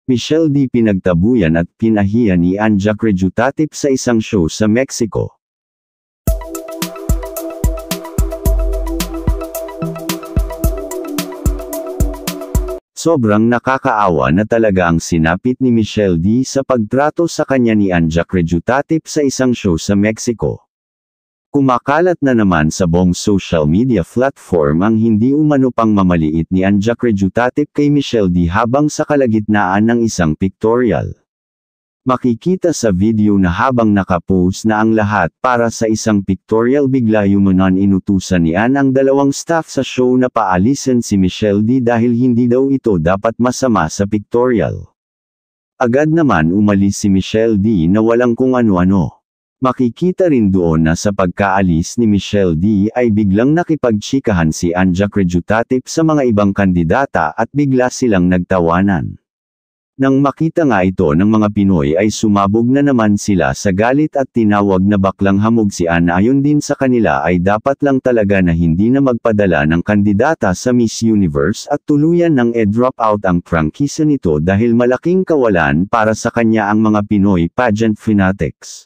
Michelle D. pinagtabuyan at pinahiya ni Anja Crejutatif sa isang show sa Mexico. Sobrang nakakaawa na talaga ang sinapit ni Michelle D. sa pagtrato sa kanya ni Anja Crejutatif sa isang show sa Mexico. Kumakalat na naman sa buong social media platform ang hindi umano pang mamaliit ni Anja Crejutatif kay Michelle D. habang sa kalagitnaan ng isang pictorial. Makikita sa video na habang nakapost na ang lahat para sa isang pictorial bigla yumanan inutusan ni Ann ang dalawang staff sa show na paalisin si Michelle D. dahil hindi daw ito dapat masama sa pictorial. Agad naman umalis si Michelle D. na walang kung ano-ano. Makikita rin doon na sa pagkaalis ni Michelle D. ay biglang nakipagtsikahan si Anja Crejutatif sa mga ibang kandidata at bigla silang nagtawanan. Nang makita nga ito ng mga Pinoy ay sumabog na naman sila sa galit at tinawag na baklang hamog si Ann. Ayon din sa kanila ay dapat lang talaga na hindi na magpadala ng kandidata sa Miss Universe at tuluyan ng drop out ang prangkisa nito dahil malaking kawalan para sa kanya ang mga Pinoy pageant fanatics.